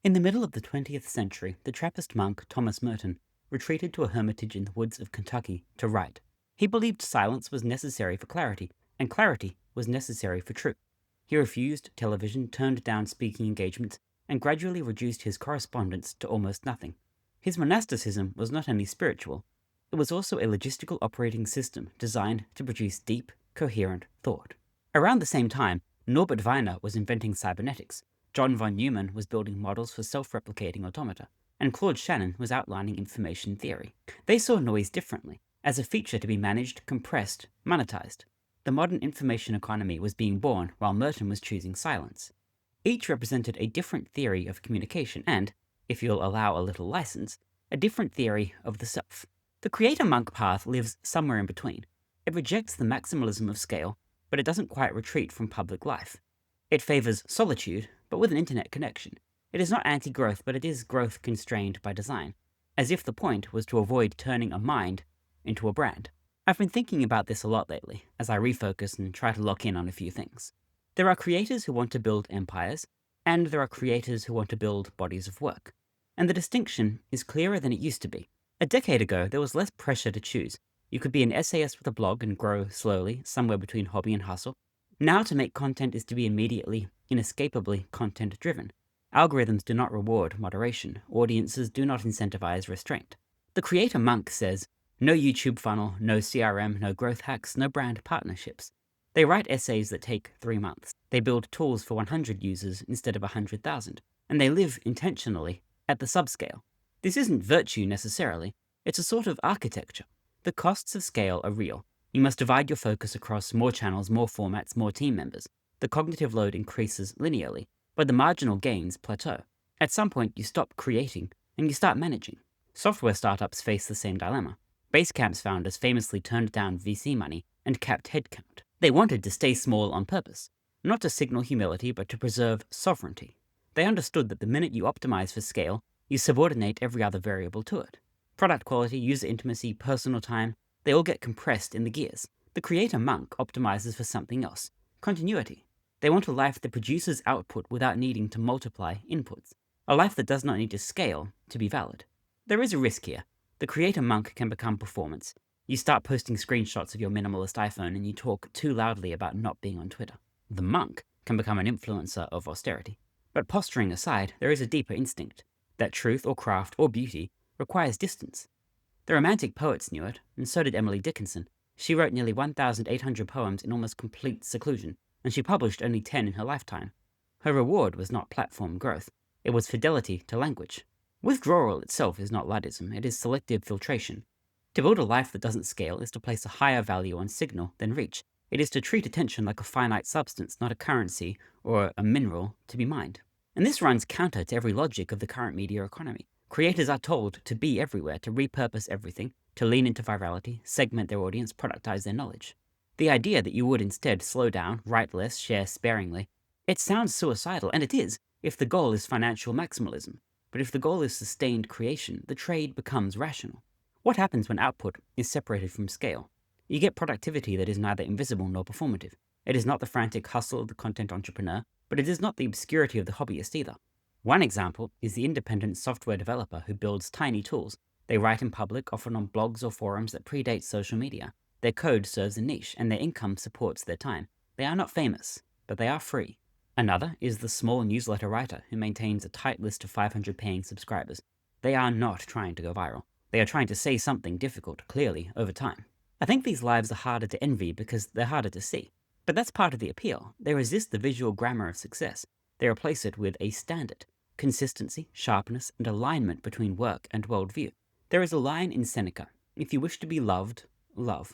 In the middle of the 20th century, the Trappist monk Thomas Merton retreated to a hermitage in the woods of Kentucky to write. He believed silence was necessary for clarity, and clarity was necessary for truth. He refused television, turned down speaking engagements, and gradually reduced his correspondence to almost nothing. His monasticism was not only spiritual, it was also a logistical operating system designed to produce deep, coherent thought. Around the same time, Norbert Wiener was inventing cybernetics, John von Neumann was building models for self-replicating automata, and Claude Shannon was outlining information theory. They saw noise differently, as a feature to be managed, compressed, monetized. The modern information economy was being born while Merton was choosing silence. Each represented a different theory of communication and, if you'll allow a little license, a different theory of the self. The creator-monk path lives somewhere in between. It rejects the maximalism of scale, but it doesn't quite retreat from public life. It favors solitude, but with an internet connection. It is not anti-growth, but it is growth constrained by design, as if the point was to avoid turning a mind into a brand. I've been thinking about this a lot lately, as I refocus and try to lock in on a few things. There are creators who want to build empires, and there are creators who want to build bodies of work. And the distinction is clearer than it used to be. A decade ago, there was less pressure to choose. You could be an essayist with a blog and grow slowly, somewhere between hobby and hustle. Now to make content is to be immediately, inescapably content-driven. Algorithms do not reward moderation. Audiences do not incentivize restraint. The creator monk says, no YouTube funnel, no CRM, no growth hacks, no brand partnerships. They write essays that take 3 months. They build tools for 100 users instead of 100,000. And they live intentionally at the subscale. This isn't virtue necessarily. It's a sort of architecture. The costs of scale are real. You must divide your focus across more channels, more formats, more team members. The cognitive load increases linearly, but the marginal gains plateau. At some point, you stop creating and you start managing. Software startups face the same dilemma. Basecamp's founders famously turned down VC money and capped headcount. They wanted to stay small on purpose, not to signal humility, but to preserve sovereignty. They understood that the minute you optimize for scale, you subordinate every other variable to it. Product quality, user intimacy, personal time, they all get compressed in the gears. The creator monk optimizes for something else, continuity. They want a life that produces output without needing to multiply inputs, a life that does not need to scale to be valid. There is a risk here. The creator monk can become performance. You start posting screenshots of your minimalist iPhone and you talk too loudly about not being on Twitter. The monk can become an influencer of austerity. But posturing aside, there is a deeper instinct that truth or craft or beauty requires distance. The Romantic poets knew it, and so did Emily Dickinson. She wrote nearly 1,800 poems in almost complete seclusion, and she published only 10 in her lifetime. Her reward was not platform growth, it was fidelity to language. Withdrawal itself is not Luddism, it is selective filtration. To build a life that doesn't scale is to place a higher value on signal than reach. It is to treat attention like a finite substance, not a currency or a mineral to be mined. And this runs counter to every logic of the current media economy. Creators are told to be everywhere, to repurpose everything, to lean into virality, segment their audience, productize their knowledge. The idea that you would instead slow down, write less, share sparingly, it sounds suicidal, and it is, if the goal is financial maximalism. But if the goal is sustained creation, the trade becomes rational. What happens when output is separated from scale? You get productivity that is neither invisible nor performative. It is not the frantic hustle of the content entrepreneur, but it is not the obscurity of the hobbyist either. One example is the independent software developer who builds tiny tools. They write in public, often on blogs or forums that predate social media. Their code serves a niche, and their income supports their time. They are not famous, but they are free. Another is the small newsletter writer who maintains a tight list of 500 paying subscribers. They are not trying to go viral. They are trying to say something difficult, clearly, over time. I think these lives are harder to envy because they're harder to see. But that's part of the appeal. They resist the visual grammar of success. They replace it with a standard. Consistency, sharpness, and alignment between work and worldview. There is a line in Seneca, if you wish to be loved, love.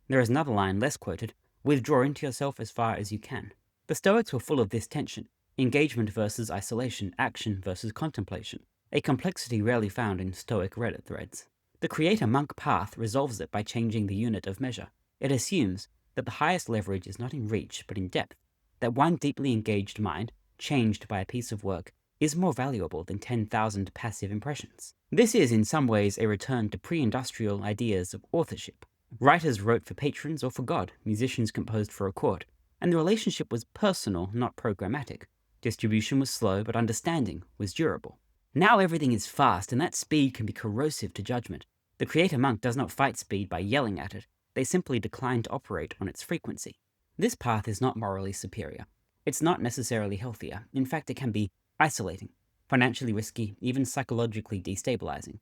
There is another line less quoted, withdraw into yourself as far as you can. The Stoics were full of this tension, engagement versus isolation, action versus contemplation, a complexity rarely found in Stoic Reddit threads. The creator-monk path resolves it by changing the unit of measure. It assumes that the highest leverage is not in reach, but in depth, that one deeply engaged mind, changed by a piece of work, is more valuable than 10,000 passive impressions. This is in some ways a return to pre-industrial ideas of authorship. Writers wrote for patrons or for God, musicians composed for a court, and the relationship was personal, not programmatic. Distribution was slow, but understanding was durable. Now everything is fast, and that speed can be corrosive to judgment. The creator monk does not fight speed by yelling at it. They simply decline to operate on its frequency. This path is not morally superior. It's not necessarily healthier. In fact, it can be isolating, financially risky, even psychologically destabilizing.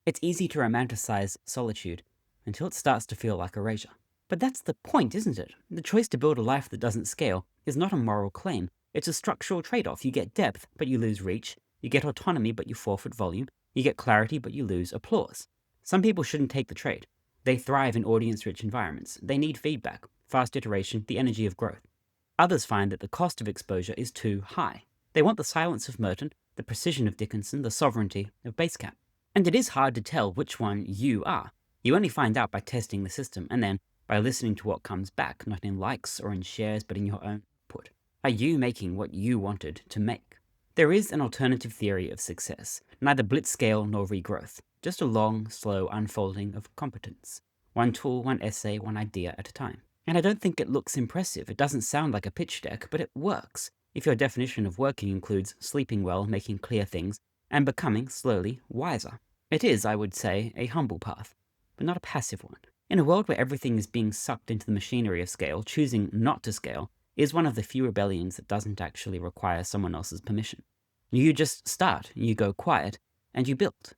It's easy to romanticize solitude until it starts to feel like erasure. But that's the point, isn't it? The choice to build a life that doesn't scale is not a moral claim. It's a structural trade-off. You get depth, but you lose reach. You get autonomy, but you forfeit volume. You get clarity, but you lose applause. Some people shouldn't take the trade. They thrive in audience-rich environments. They need feedback, fast iteration, the energy of growth. Others find that the cost of exposure is too high. They want the silence of Merton, the precision of Dickinson, the sovereignty of Basecamp. And it is hard to tell which one you are. You only find out by testing the system, and then by listening to what comes back, not in likes or in shares, but in your own output. Are you making what you wanted to make? There is an alternative theory of success, neither blitzscale nor regrowth, just a long, slow unfolding of competence. One tool, one essay, one idea at a time. And I don't think it looks impressive. It doesn't sound like a pitch deck, but it works. If your definition of working includes sleeping well, making clear things, and becoming, slowly, wiser. It is, I would say, a humble path, but not a passive one. In a world where everything is being sucked into the machinery of scale, choosing not to scale is one of the few rebellions that doesn't actually require someone else's permission. You just start, you go quiet, and you build.